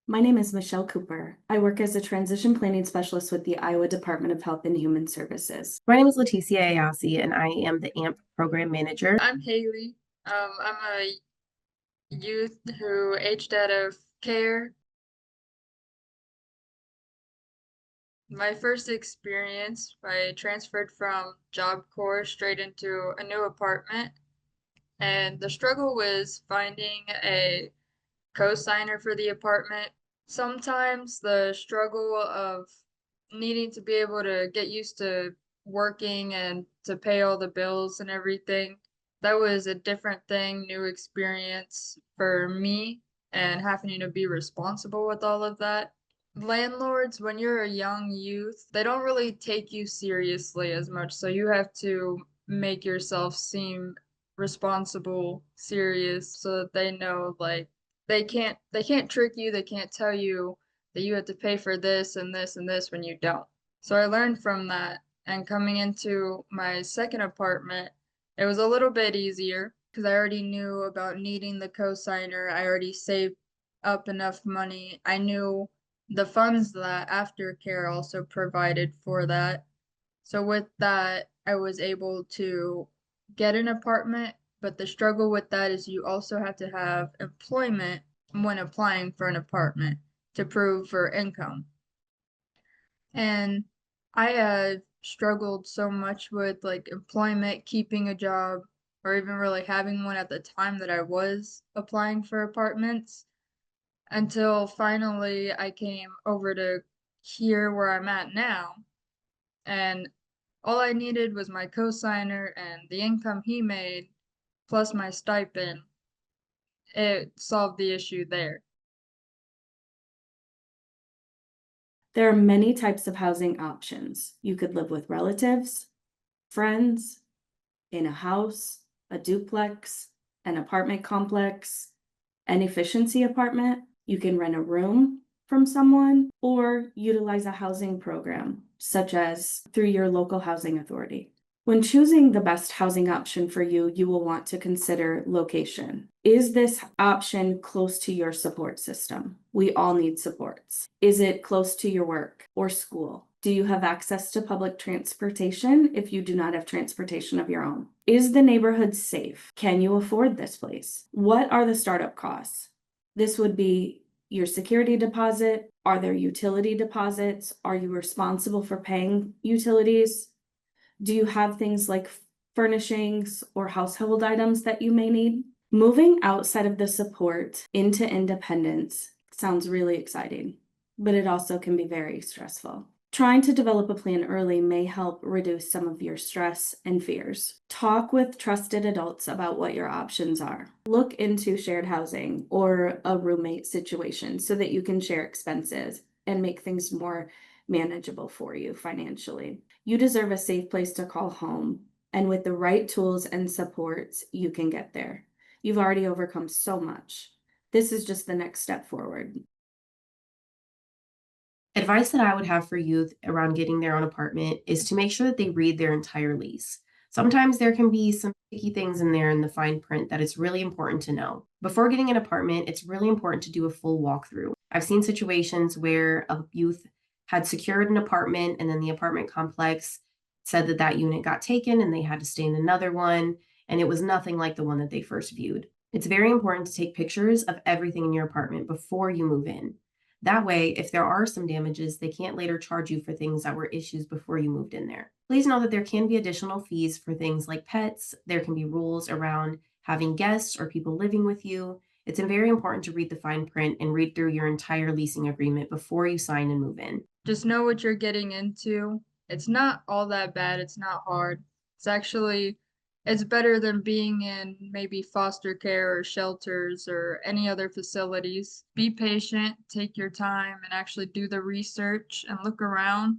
My name is Michelle Cooper. I work as a transition planning specialist with the Iowa Department of Health and Human Services. My name is Leticia Ayasi, and I am the AMP program manager. I'm Haley. I'm a youth who aged out of care. My first experience, I transferred from Job Corps straight into a new apartment, and the struggle was finding a co-signer for the apartment. Sometimes the struggle of needing to be able to get used to working and to pay all the bills and everything, that was a different thing, new experience for me, and having to be responsible with all of that. Landlords, when you're a young youth, they don't really take you seriously as much, so you have to make yourself seem responsible, serious, so that they know like they can't trick you, they can't tell you that you have to pay for this and this and this when you don't. So I learned from that, and coming into my second apartment, it was a little bit easier because I already knew about needing the cosigner. I already saved up enough money. I knew the funds that aftercare also provided for that. So with that, I was able to get an apartment, but the struggle with that is you also have to have employment when applying for an apartment to prove for income. And I struggled so much with like employment, keeping a job, or even really having one at the time that I was applying for apartments until finally I came over to here where I'm at now. And all I needed was my cosigner and the income he made plus my stipend. It solved the issue there. There are many types of housing options. You could live with relatives, friends, in a house, a duplex, an apartment complex, an efficiency apartment. You can rent a room from someone or utilize a housing program, such as through your local housing authority. When choosing the best housing option for you, you will want to consider location. Is this option close to your support system? We all need supports. Is it close to your work or school? Do you have access to public transportation if you do not have transportation of your own? Is the neighborhood safe? Can you afford this place? What are the startup costs? This would be your security deposit. Are there utility deposits? Are you responsible for paying utilities? Do you have things like furnishings or household items that you may need? Moving outside of the support into independence sounds really exciting, but it also can be very stressful. Trying to develop a plan early may help reduce some of your stress and fears. Talk with trusted adults about what your options are. Look into shared housing or a roommate situation so that you can share expenses and make things more manageable for you financially. You deserve a safe place to call home, and with the right tools and supports, you can get there. You've already overcome so much. This is just the next step forward. Advice that I would have for youth around getting their own apartment is to make sure that they read their entire lease. Sometimes there can be some sticky things in there in the fine print that it's really important to know. Before getting an apartment, it's really important to do a full walkthrough. I've seen situations where a youth had secured an apartment and then the apartment complex said that that unit got taken and they had to stay in another one, and it was nothing like the one that they first viewed. It's very important to take pictures of everything in your apartment before you move in. That way, if there are some damages, they can't later charge you for things that were issues before you moved in there. Please know that there can be additional fees for things like pets. There can be rules around having guests or people living with you. It's very important to read the fine print and read through your entire leasing agreement before you sign and move in. Just know what you're getting into. It's not all that bad. It's not hard. It's better than being in maybe foster care or shelters or any other facilities. Be patient, take your time, and actually do the research and look around.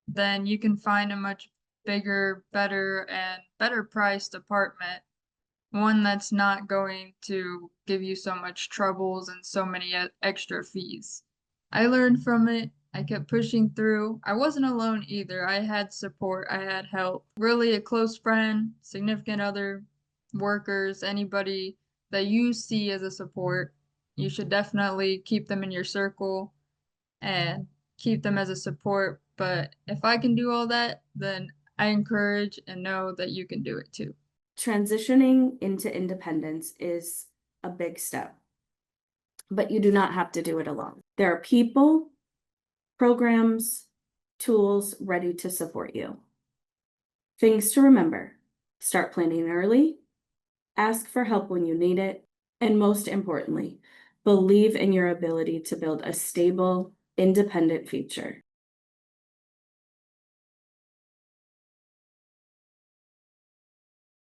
Then you can find a much bigger, better, and better priced apartment. One that's not going to give you so much troubles and so many extra fees. I learned from it. I kept pushing through. I wasn't alone either. I had support. I had help. Really a close friend, significant other, workers, anybody that you see as a support. you should definitely keep them in your circle and keep them as a support. But if I can do all that, then I encourage and know that you can do it too. Transitioning into independence is a big step, but you do not have to do it alone. There are people, programs, tools ready to support you. Things to remember: start planning early, ask for help when you need it, and most importantly, believe in your ability to build a stable, independent future.